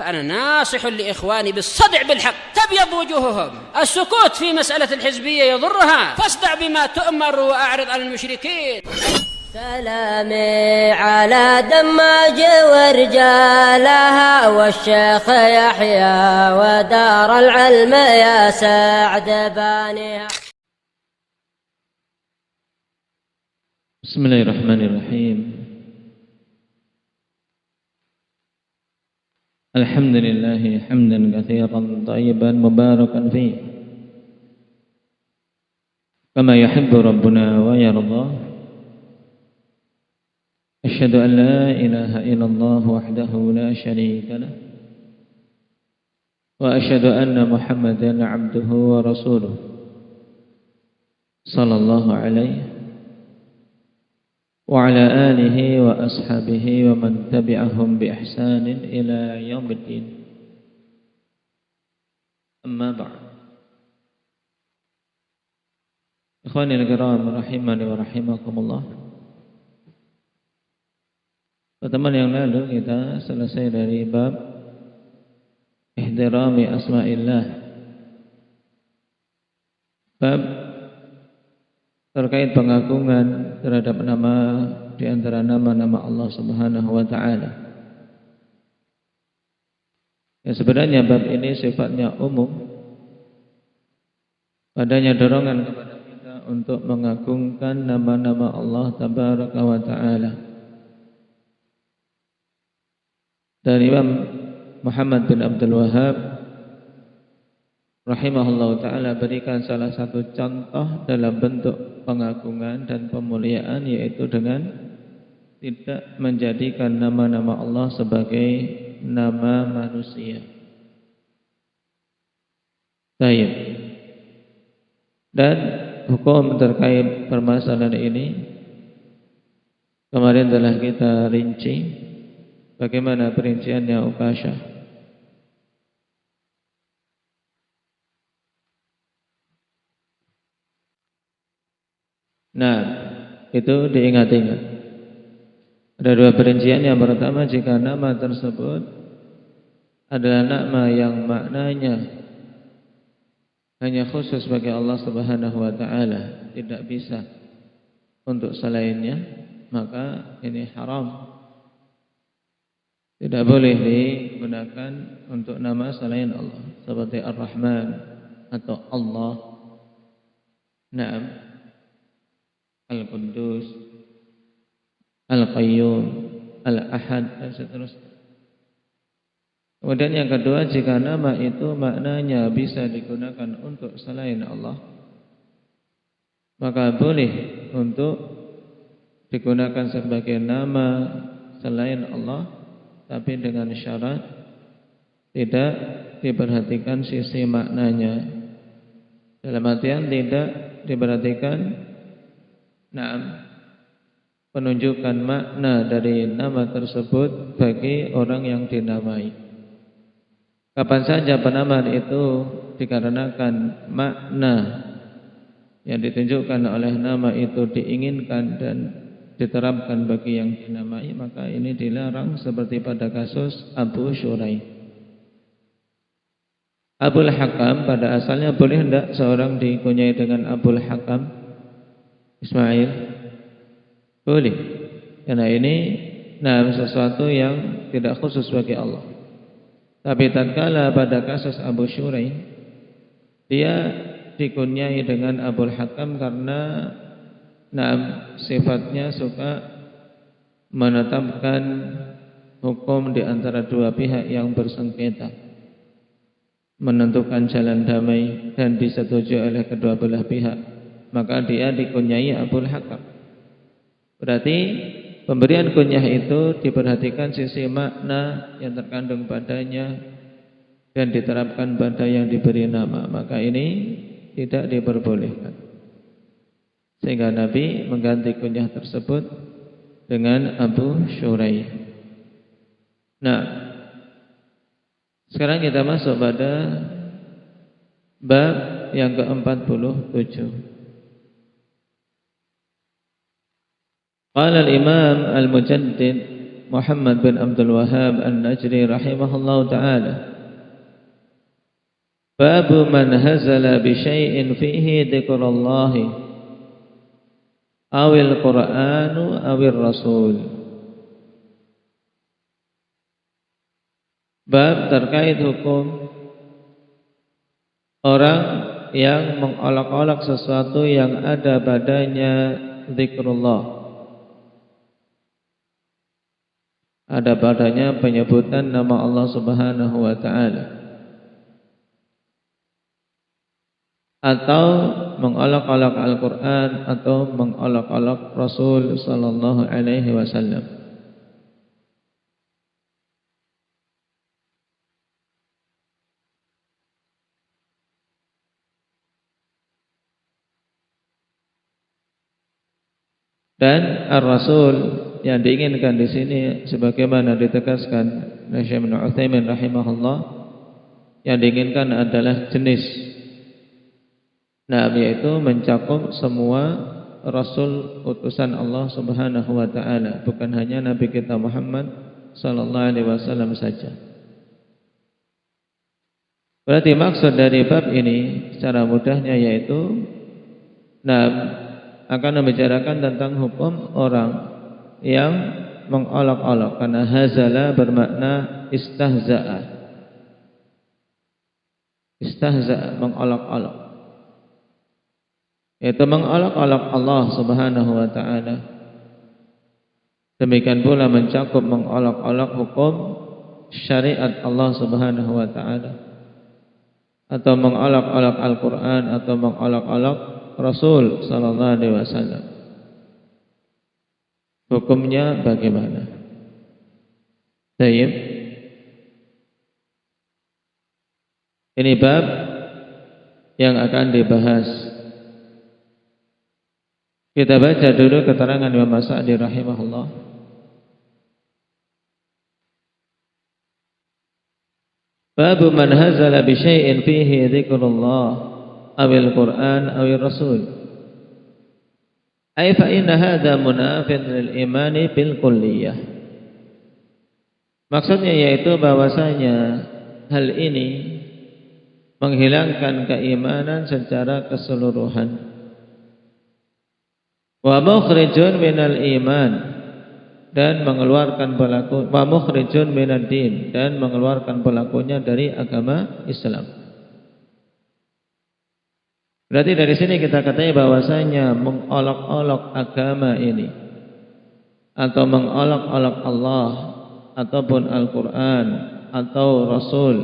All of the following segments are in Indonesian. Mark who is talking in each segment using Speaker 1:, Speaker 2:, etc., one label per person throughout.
Speaker 1: فأنا ناصح لإخواني بالصدع بالحق تبيض وجوههم. السكوت في مسألة الحزبية يضرها، فاصدع بما تؤمر وأعرض عن المشركين.
Speaker 2: سلامي على دماج ورجالها والشيخ يحيى ودار العلم يا سعد بانيها.
Speaker 3: بسم الله الرحمن الرحيم. الحمد لله حمدا كثيرا طيبا مباركا فيه كما يحب ربنا ويرضى. أشهد أن لا إله إلا الله وحده لا شريك له وأشهد أن محمدا عبده ورسوله صلى الله عليه وعلى آله وأصحابه ومن تبعهم بإحسان إلى يوم الدين. أما بعد. إخواني الكرام rahimani wa rahimakumullah. Pertemuan yang lalu kita selesai dari bab ihtirami asma'illah, bab terkait pengagungan terhadap nama di antara nama-nama Allah Subhanahu wa taala. Ya, sebenarnya bab ini sifatnya umum. Padanya dorongan kepada kita untuk mengagungkan nama-nama Allah Tabaraka wa taala. Dan Imam Muhammad bin Abdul Wahhab rahimahullah ta'ala berikan salah satu contoh dalam bentuk pengagungan dan pemuliaan, yaitu dengan tidak menjadikan nama-nama Allah sebagai nama manusia. Baik. Dan hukum terkait permasalahan ini kemarin telah kita rinci. Bagaimana perinciannya Ukasyah? Nah, itu diingat-ingat. Ada dua perincian. Yang pertama, jika nama tersebut adalah nama yang maknanya hanya khusus bagi Allah Subhanahu wa taala, tidak bisa untuk selainnya, maka ini haram. Tidak boleh digunakan untuk nama selain Allah, seperti Ar-Rahman atau Allah, Naam, Al-Quddus, Al-Qayyum, Al-Ahad, dan seterusnya. Kemudian yang kedua, jika nama itu maknanya bisa digunakan untuk selain Allah, maka boleh untuk digunakan sebagai nama selain Allah, tapi dengan syarat tidak diperhatikan sisi maknanya. Dalam artian tidak diperhatikan penunjukan makna dari nama tersebut bagi orang yang dinamai. Kapan saja penamaan itu dikarenakan makna yang ditunjukkan oleh nama itu diinginkan dan diterapkan bagi yang dinamai, maka ini dilarang, seperti pada kasus Abu Syurai. Abul Hakam pada asalnya boleh hendak seorang dikunyai dengan Abul Hakam Ismail? Boleh. Karena ini sesuatu yang tidak khusus bagi Allah. Tapi tatkala pada kasus Abu Syurai, dia dikunyai dengan Abul Hakam karena sifatnya suka menetapkan hukum di antara dua pihak yang bersengketa, menentukan jalan damai dan disetujui oleh kedua belah pihak, maka dia dikunyai Abul Hakam. Berarti pemberian kunyah itu diperhatikan sisi makna yang terkandung padanya dan diterapkan pada yang diberi nama, maka ini tidak diperbolehkan. Sehingga Nabi mengganti kunyah tersebut dengan Abu Syurai. Nah, sekarang kita masuk pada bab yang ke-47. Qala al-Imam al-Mujaddid Muhammad bin Abdul Wahhab An-Najri rahimahullahu taala. Babu man hazala bi syai'in fihi dzikrullah awil Qur'anu awir Rasul. Bab terkait hukum orang yang mengolok-olok sesuatu yang ada padanya zikrullah, ada padanya penyebutan nama Allah Subhanahu wa taala, atau mengolok-olok Al-Qur'an atau mengolok-olok Rasul sallallahu alaihi wasallam. Dan ar-rasul yang diinginkan di sini sebagaimana ditegaskan oleh Syekh Ibnu Utsaimin rahimahullah, yang diinginkan adalah jenis. Nah, yaitu mencakup semua rasul utusan Allah Subhanahu wa taala, bukan hanya nabi kita Muhammad sallallahu alaihi wasallam saja. Berarti maksud dari bab ini secara mudahnya yaitu akan membicarakan tentang hukum orang yang mengolok-olok, karena hazala bermakna istahza'a. Istahza'a, mengolok-olok, yaitu mengolok-olok Allah Subhanahu wa taala. Demikian pula mencakup mengolok-olok hukum syariat Allah Subhanahu wa taala, atau mengolok-olok Al-Qur'an, atau mengolok-olok Rasul sallallahu alaihi wasallam. Hukumnya bagaimana? Baik. Ini bab yang akan dibahas. Kita baca dulu keterangan Imam As-Sa'di rahimahullah. Babu man hazala bi syai'in fihi dzikrullah awil Qur'an awil Rasul. Ay fa inna hadha munafid lil imani bil kulliyah. Maksudnya yaitu bahwasanya hal ini menghilangkan keimanan secara keseluruhan. Wa mukhrijun minal iman, dan mengeluarkan pelaku, wa mukhrijun minad din, dan mengeluarkan pelakunya dari agama Islam. Berarti dari sini kita katakan bahwasanya mengolok-olok agama ini, atau mengolok-olok Allah ataupun Al-Qur'an atau Rasul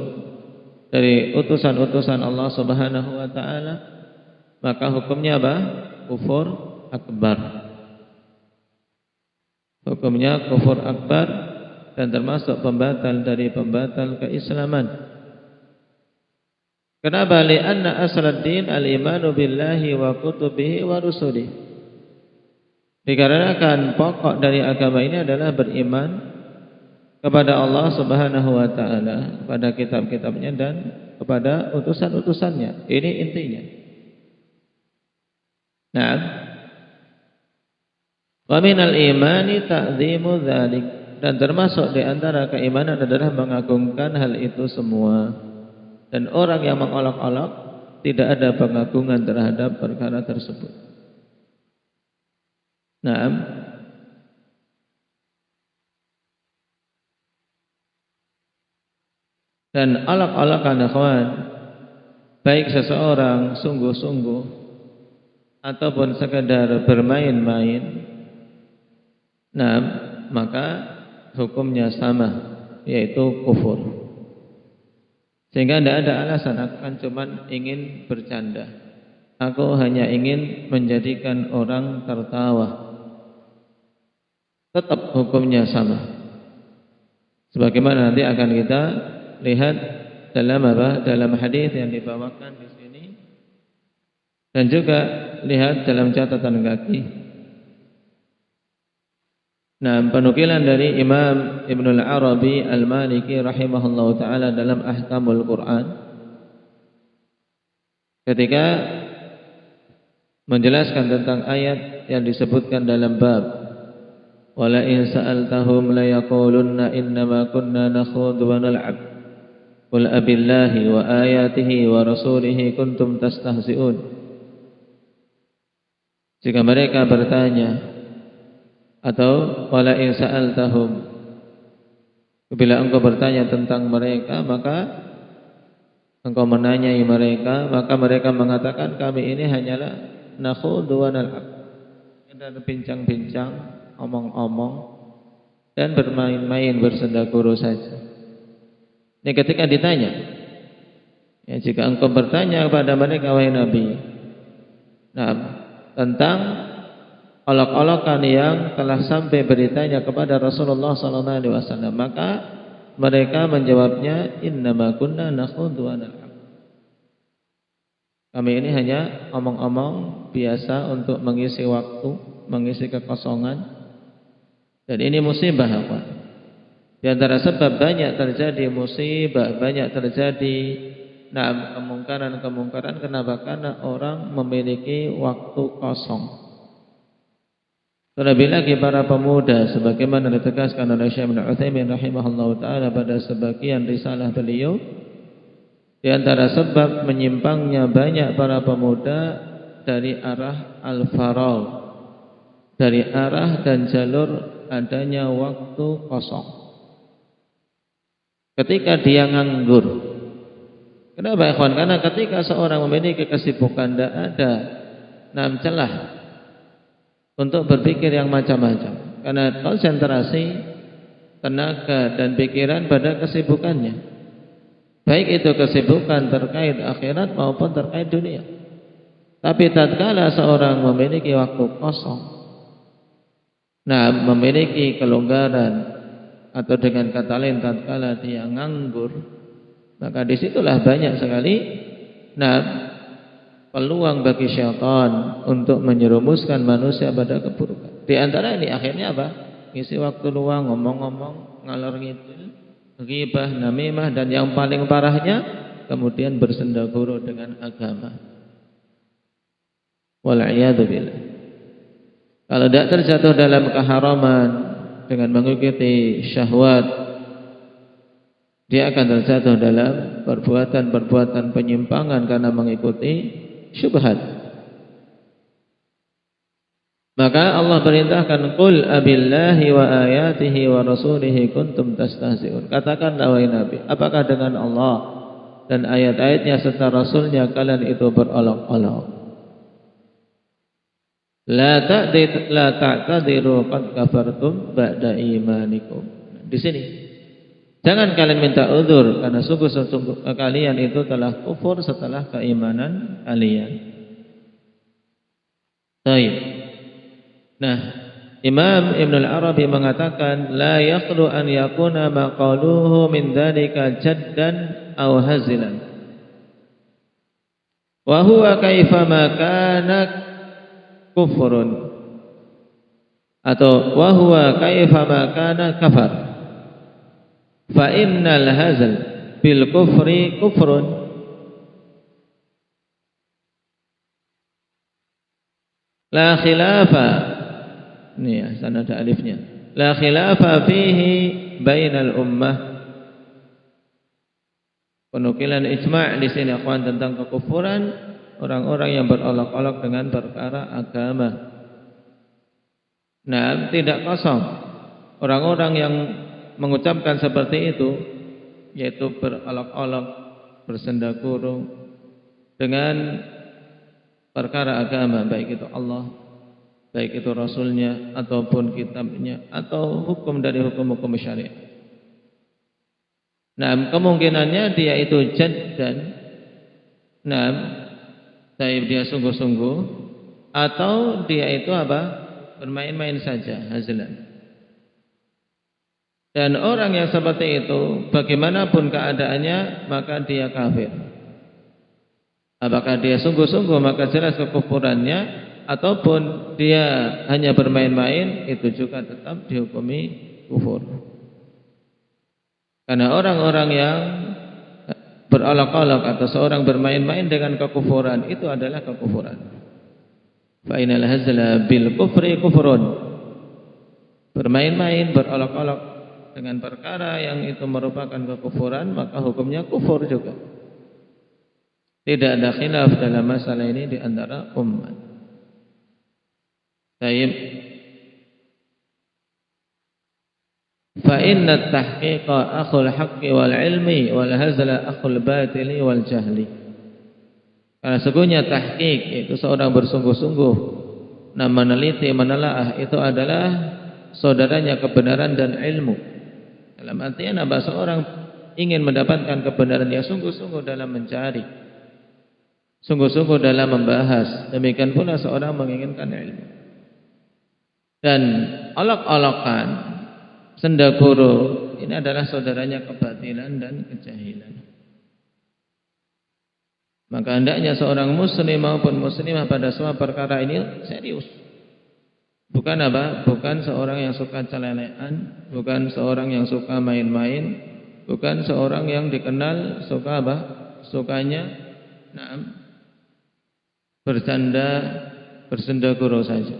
Speaker 3: dari utusan-utusan Allah Subhanahu wa taala, maka hukumnya apa? Kufur akbar. Hukumnya kufur akbar, dan termasuk pembatal dari pembatal keislaman. Kenapa? Li'anna aslad din al-imanu billahi wa kutubihi wa rusulihi. Dikarenakan pokok dari agama ini adalah beriman kepada Allah Subhanahu wa taala, kepada kitab-kitabnya dan kepada utusan-utusannya. Ini intinya. Nah, wa minal imani ta'zimu dzalik, dan termasuk di antara keimanan adalah mengagungkan hal itu semua. Dan orang yang mengolok-olok tidak ada pengagungan terhadap perkara tersebut. Naam. Dan olok-olokan ikhwan, baik seseorang sungguh-sungguh ataupun sekedar bermain-main, maka hukumnya sama, yaitu kufur. Sehingga tidak ada alasan akan cuman ingin bercanda, aku hanya ingin menjadikan orang tertawa, tetap hukumnya sama. Sebagaimana nanti akan kita lihat dalam hadis yang dibawakan di sini, dan juga lihat dalam catatan kaki. Nah, penukilan dari Imam Ibnu Al-Arabi Al-Maliki rahimahullahu taala dalam Ahkamul Quran, ketika menjelaskan tentang ayat yang disebutkan dalam bab Wala in sa'altahum la yaqulunna innama kunna nakhudhu wa nal'ab. Qul abillahi wa ayatihi wa rasulihi kuntum tastahzi'un. Jika mereka bertanya, atau wala in sa'altahum, bila engkau bertanya tentang mereka, maka engkau menanyai mereka, maka mereka mengatakan kami ini hanyalah nakhudhu wa nal'ab, dan bincang-bincang, omong-omong, dan bermain-main bersenda guru saja. Ini ketika ditanya, ya, jika engkau bertanya kepada mereka wahai Nabi, nah, tentang olok-olokan yang telah sampai beritanya kepada Rasulullah SAW, maka mereka menjawabnya, innama kunna nakhudhu wa nal'ab. Kami ini hanya omong-omong biasa untuk mengisi waktu, mengisi kekosongan. Dan ini musibah apa? Di antara sebab banyak terjadi musibah, banyak terjadi kemungkaran-kemungkaran. Kenapa? Karena orang memiliki waktu kosong. Terlebih lagi para pemuda, sebagaimana ditegaskan oleh Syekh Ibnu Utsaimin rahimahullahu taala pada sebagian risalah beliau, di antara sebab menyimpangnya banyak para pemuda dari arah al-faragh, dari arah dan jalur adanya waktu kosong. Ketika dia nganggur. Kenapa ikhwan? Karena ketika seorang memiliki kesibukan, tidak ada celah untuk berpikir yang macam-macam. Karena konsentrasi tenaga dan pikiran pada kesibukannya. Baik itu kesibukan terkait akhirat maupun terkait dunia. Tapi tatkala seorang memiliki waktu kosong, memiliki kelonggaran, atau dengan kata lain tatkala dia nganggur, maka disitulah banyak sekali peluang bagi syaitan untuk menyerumuskan manusia pada keburukan. Di antara ini akhirnya apa? Ngisi waktu luang, ngomong-ngomong, ngalor ngidul, ghibah, namimah, dan yang paling parahnya kemudian bersenda guru dengan agama. Wal'iyadu billah. Kalau tidak terjatuh dalam keharaman dengan mengikuti syahwat, dia akan terjatuh dalam perbuatan-perbuatan penyimpangan karena mengikuti syubhat. Maka Allah perintahkan, qul abillahi wa ayatihi wa rasulihi kuntum tastahzi'un. Katakanlah wahai Nabi, apakah dengan Allah dan ayat-ayatnya serta Rasulnya kalian itu berolok-olok? La ta'tadiru qad kafartum ba'da imanikum. Di sini jangan kalian minta uzur, karena sungguh-sungguh kalian itu telah kufur setelah keimanan kalian. Baik. Nah, Imam Ibn al-Arabi mengatakan, la yakhlu an yakuna maqaluhu min dhalika jaddan aw hazilan. Wa huwa kaifama kana kufrun, atau wa huwa kaifama kana kafar. Fa innal hazal bil kufri kufrun. La khilafa, ini ya, sana ada alifnya. La khilafa fihi bainal ummah. Penukilan ijma' di sini akhwan tentang kekufuran orang-orang yang berolok-olok dengan perkara agama. Tidak kosong orang-orang yang mengucapkan seperti itu, yaitu berolok-olok, bersenda guru dengan perkara agama, baik itu Allah, baik itu Rasulnya, ataupun kitabnya, atau hukum dari hukum-hukum syariat. Kemungkinannya dia itu jaddan, dia sungguh-sungguh, atau dia itu apa? Bermain-main saja, hazilan. Dan orang yang seperti itu, bagaimanapun keadaannya, maka dia kafir. Apakah dia sungguh-sungguh, maka jelas kekufurannya, ataupun dia hanya bermain-main, itu juga tetap dihukumi kufur. Karena orang-orang yang berolok-olok atau seorang bermain-main dengan kekufuran, itu adalah kekufuran. Fa inal hazla bil kufri kufrun. bermain-main, berolok-olok dengan perkara yang itu merupakan kekufuran, maka hukumnya kufur juga. Tidak ada khilaf dalam masalah ini di antara umat. Baik. Fa inna at-tahqiqa akhul haqqi wal ilmi wal hazla akhul batili wal jahli. Karena sesungguhnya tahqiq itu seorang bersungguh-sungguh, meneliti, menelaah, itu adalah saudaranya kebenaran dan ilmu. Dalam artian apa? Seorang ingin mendapatkan kebenaran, dia sungguh-sungguh dalam mencari, sungguh-sungguh dalam membahas. Demikian pula seorang menginginkan ilmu. Dan olok-olokan, sendaguru, ini adalah saudaranya kebatilan dan kejahilan. Maka hendaknya seorang muslim maupun muslimah pada semua perkara ini serius. Bukan apa? Bukan seorang yang suka celelean, bukan seorang yang suka main-main, bukan seorang yang dikenal suka apa? Sukanya bercanda, bersendaguru saja.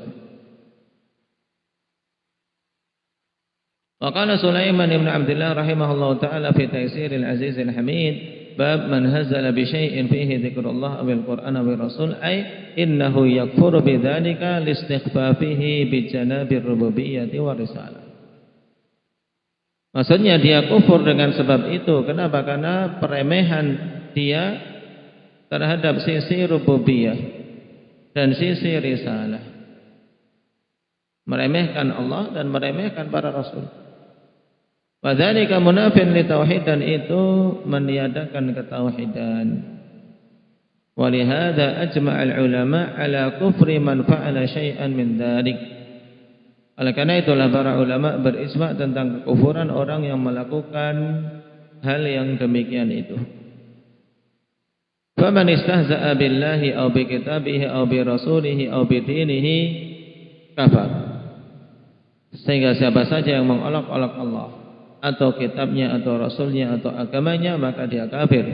Speaker 3: Wa qala Sulaiman ibn Abdullah rahimahullahu taala fi Taisiril Azizil Hamid bab man hazala bi syai'in fihi dzikrullah awil Qur'an awil Rasul ay innahu yakfuru bidzalika listighfafihi bi janabir rububiyyati wa risalah. Maksudnya dia kufur dengan sebab itu. Kenapa? Karena peremehan dia terhadap sisi rububiyah dan sisi risalah. Meremehkan Allah dan meremehkan para rasul. Wadzalika munafin li tauhid, dan itu meniadakan ketauhidan. Walihada ajma'al ulama ala kufri man fa'ala syai'an min dzalik. Oleh karena itulah para ulama berijma' tentang kekufuran orang yang melakukan hal yang demikian itu. Faman istahza'a billahi aw bi kitabihi aw bi rasulihi aw bi dinihi kafar. Sehingga siapa saja yang mengolok-olok Allah atau kitabnya atau rasulnya atau agamanya, maka dia kafir.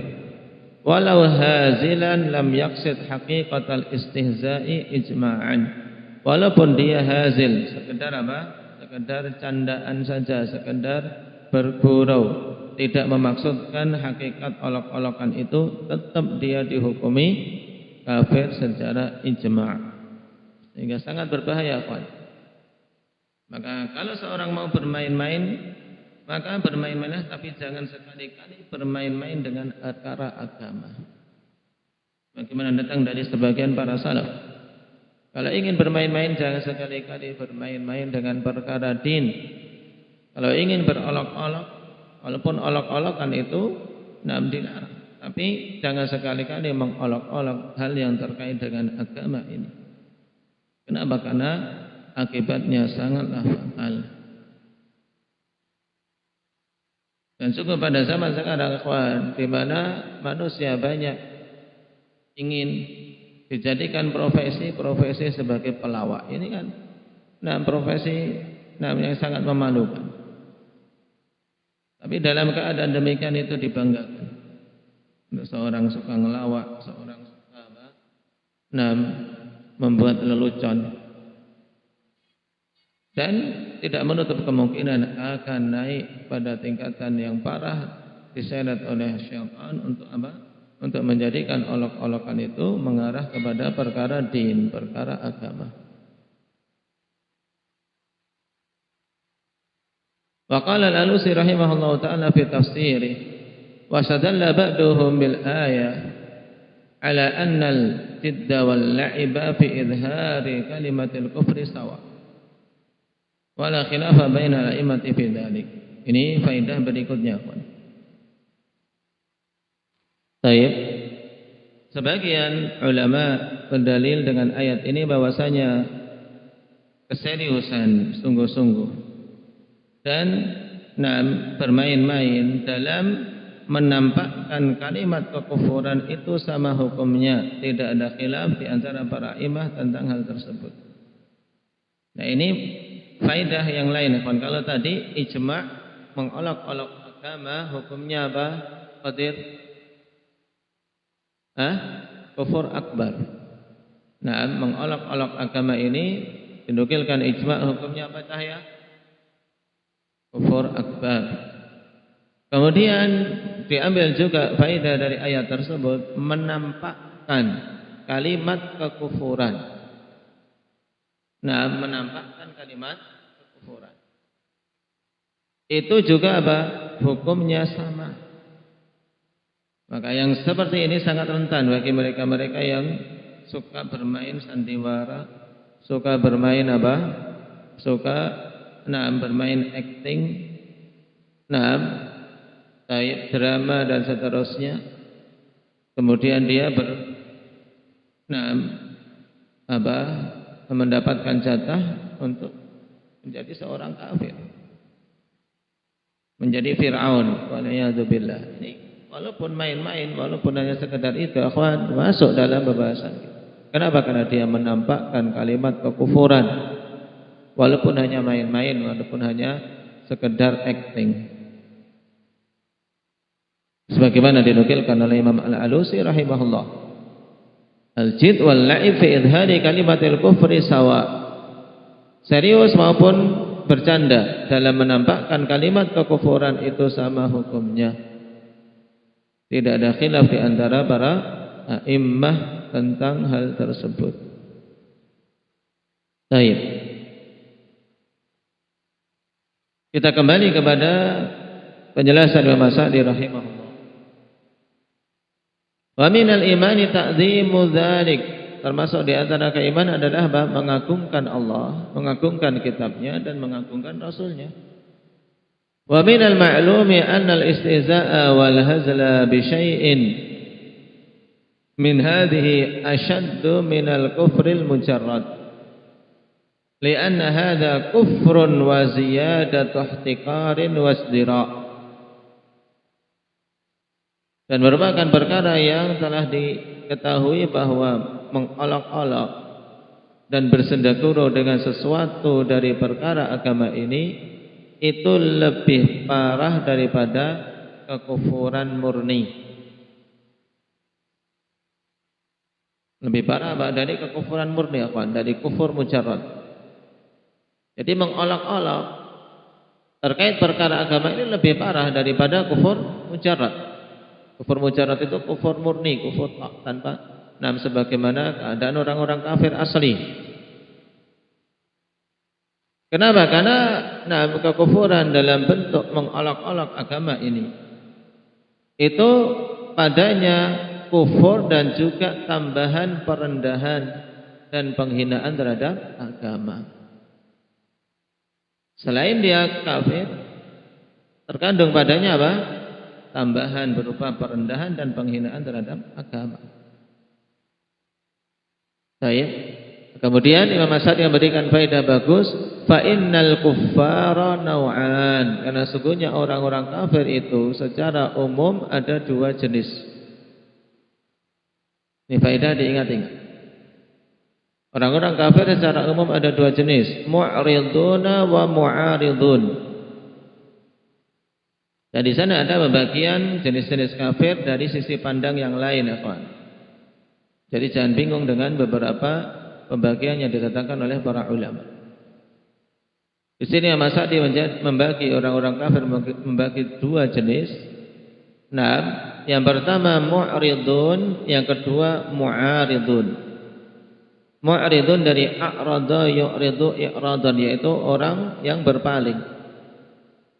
Speaker 3: Walau hazilan lam yaqsid haqiqatal istihza'i ijma'an. Walaupun dia hazil, sekedar apa? Sekedar candaan saja, sekedar bergurau, tidak memaksudkan hakikat olok-olokan itu, tetap dia dihukumi kafir secara ijma'. Sehingga sangat berbahaya, kawan. Maka kalau seorang mau bermain-main, maka bermain-mainlah, tapi jangan sekali-kali bermain-main dengan perkara agama. Bagaimana datang dari sebagian para salaf. Kalau ingin bermain-main, jangan sekali-kali bermain-main dengan perkara din. Kalau ingin berolok-olok, walaupun olok-olokan itu dilarang, tapi jangan sekali-kali mengolok-olok hal yang terkait dengan agama ini. Kenapa? Karena akibatnya sangatlah fatal. Dan juga pada zaman sekarang, kawan, di mana manusia banyak ingin dijadikan profesi sebagai pelawak. Ini kan profesi yang sangat memalukan. Tapi dalam keadaan demikian itu dibanggakan. Untuk seorang suka ngelawak, seorang suka membuat lelucon. Dan tidak menutup kemungkinan akan naik pada tingkatan yang parah, diseret oleh syaitan untuk apa? Untuk menjadikan olok-olokan itu mengarah kepada perkara din, perkara agama. Wa qala al-Alusi rahimahullahu ta'ala fi tafsirih wa sadalla ba'duhum bil ayah ala anna al-jidda wal la'iba fi idhari kalimatil kufri sawa. Wala khilafa baina al-a'immati fi dzalik. Ini faedah berikutnya, kawan. Baik. Sebagian ulama berdalil dengan ayat ini bahwasanya keseriusan sungguh-sungguh dan bermain-main dalam menampakkan kalimat kekufuran itu sama hukumnya. Tidak ada khilaf di antara para imam tentang hal tersebut. Nah, ini faedah yang lain, kawan. Kalau tadi ijma' mengolok-olok agama, hukumnya apa? Qadir? Kufur akbar. Nah, mengolok-olok agama ini dinukilkan ijma', hukumnya apa, Cahya? kufur akbar. Kemudian diambil juga faedah dari ayat tersebut menampakkan kalimat kekufuran. Nah, menampakkan kalimat kekufuran. Itu juga apa? Hukumnya sama. Maka yang seperti ini sangat rentan bagi mereka-mereka yang suka bermain sandiwara, suka bermain apa? Suka bermain acting, drama dan seterusnya. Kemudian dia mendapatkan jatah untuk menjadi seorang kafir, menjadi Fir'aun. Waliyadzubillah. Ini walaupun main-main, walaupun hanya sekedar itu, akhwan, masuk dalam pembahasan kita. Kenapa? Karena dia menampakkan kalimat kekufuran, walaupun hanya main-main, walaupun hanya sekedar acting. Sebagaimana dinukilkan oleh Imam Al-Alusi rahimahullah, al-jid wal la'ib fi idhari kalimatil kufri sawa. Serius maupun bercanda dalam menampakkan kalimat kekufuran itu sama hukumnya. Tidak ada khilaf di antara para a'immah tentang hal tersebut. Baik. Kita kembali kepada penjelasan Imam Sa'di rahimahullah. Wa minal imani ta'zimu dzalik, termasuk di antara keimanan adalah mengagungkan Allah, mengagungkan kitabnya dan mengagungkan rasulnya. Wa minal ma'lumi anna al-istihza'a wal hazla bi syai'in min hadhihi ashaddu min al-kufril mujarrad, li'anna hadha kufrun wa ziyadatu ihtiqarin wa izdira'. Dan merupakan perkara yang telah diketahui bahwa mengolok-olok dan bersendakuro dengan sesuatu dari perkara agama ini itu lebih parah daripada kekufuran murni. Lebih parah dari kekufuran murni, dari kufur mujarrad. Jadi mengolok-olok terkait perkara agama ini lebih parah daripada kufur mujarrad. Kufur mujarrad itu kufur murni, kufur tanpa sebagaimana keadaan orang-orang kafir asli. Kenapa? Karena kekufuran dalam bentuk mengolok-olok agama ini itu padanya kufur dan juga tambahan perendahan dan penghinaan terhadap agama. Selain dia kafir, terkandung padanya apa? Tambahan berupa perendahan dan penghinaan terhadap agama. Baik. Kemudian Imam Sa'di memberikan faedah bagus, fa innal kuffara naw'an, karena sesungguhnya orang-orang kafir itu secara umum ada dua jenis. Ini faedah diingat-ingat. Orang-orang kafir secara umum ada dua jenis, mu'riduna wa mu'aridun. Dan di sana ada pembagian jenis-jenis kafir dari sisi pandang yang lain, ya kawan. Jadi jangan bingung dengan beberapa pembagian yang ditetapkan oleh para ulama. Di sini Imam Sa'di membagi orang-orang kafir membagi dua jenis. Yang pertama mu'ridun, yang kedua mu'aridun. Mu'ridun dari a'rada yu'ridu i'radan, yaitu orang yang berpaling.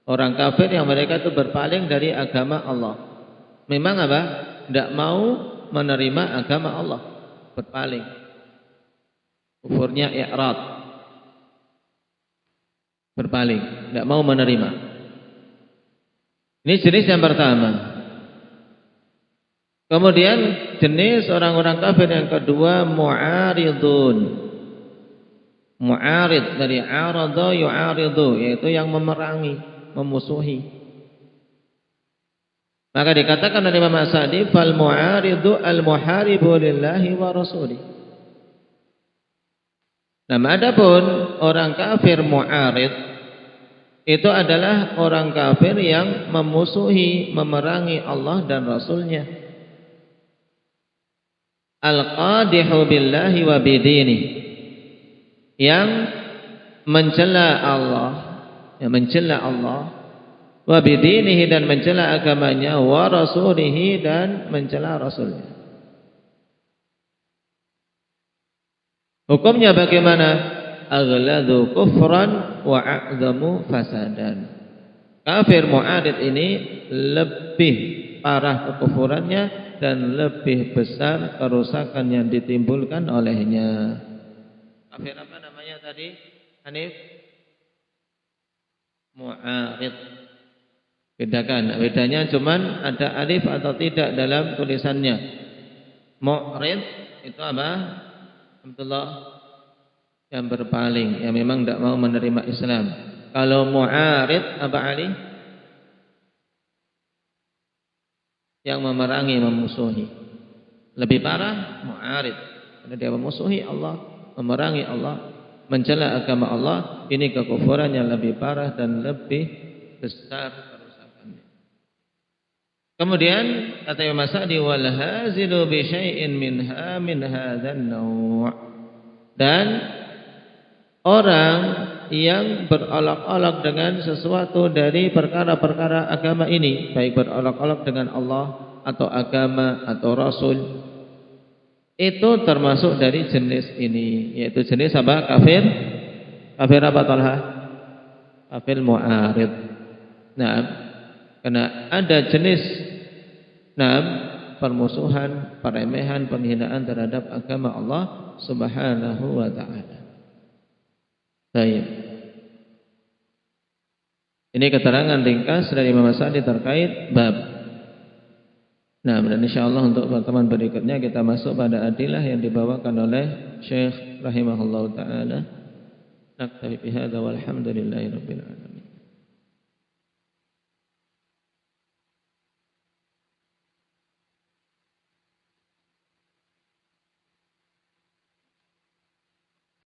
Speaker 3: Orang kafir yang mereka itu berpaling dari agama Allah. Memang apa? Tidak mau menerima agama Allah, berpaling. Kufurnya i'rad, berpaling, tidak mau menerima. Ini jenis yang pertama. Kemudian jenis orang-orang kafir yang kedua mu'aridun. Mu'arid dari arada yu'aridu, yaitu yang memerangi, memusuhi. Maka dikatakan oleh Imam Sa'di, fal mu'aridu al muharibu lillahi wa rasulih. Adapun orang kafir mu'arid itu adalah orang kafir yang memusuhi, memerangi Allah dan Rasulnya. Al-qadihu billahi wa bidini, yang mencela Allah, mencela Allah, wa bidinihi dan mencela agamanya, wa rasulihi dan mencela rasulnya. Hukumnya bagaimana? Aghladu kufran wa a'zamu fasadan. Kafir mu'anid ini lebih parah kekufurannya dan lebih besar kerusakan yang ditimbulkan olehnya. Kafir apa namanya tadi? Hanif? Mu'anid. Bedakan. Bedanya cuman ada alif atau tidak dalam tulisannya. Mu'rid itu apa? Alhamdulillah, yang berpaling, yang memang tidak mau menerima Islam. Kalau mu'arid apa Ali? Yang memerangi, memusuhi. Lebih parah mu'arid, karena dia memusuhi Allah, memerangi Allah, mencela agama Allah. Ini kekufuran yang lebih parah dan lebih besar kerusakannya. Kemudian kata Imam Sa'di, wal hazilu bi syai'in minha min hadzal naw'. Dan orang yang berolok-olok dengan sesuatu dari perkara-perkara agama ini, baik berolok-olok dengan Allah atau agama atau Rasul, itu termasuk dari jenis ini, yaitu jenis apa? Kafir. Kafir apa Talha? Kafir mu'arid. Nah, karena ada jenis permusuhan, peremehan, penghinaan terhadap agama Allah Subhanahu wa ta'ala. Baik. Ini keterangan ringkas dari Imam Sa'di terkait bab. Nah, dan insyaallah untuk pertemuan berikutnya kita masuk pada adilah yang dibawakan oleh Syekh rahimahullahu taala. Naktafi bihadza walhamdulillahi rabbil alamin.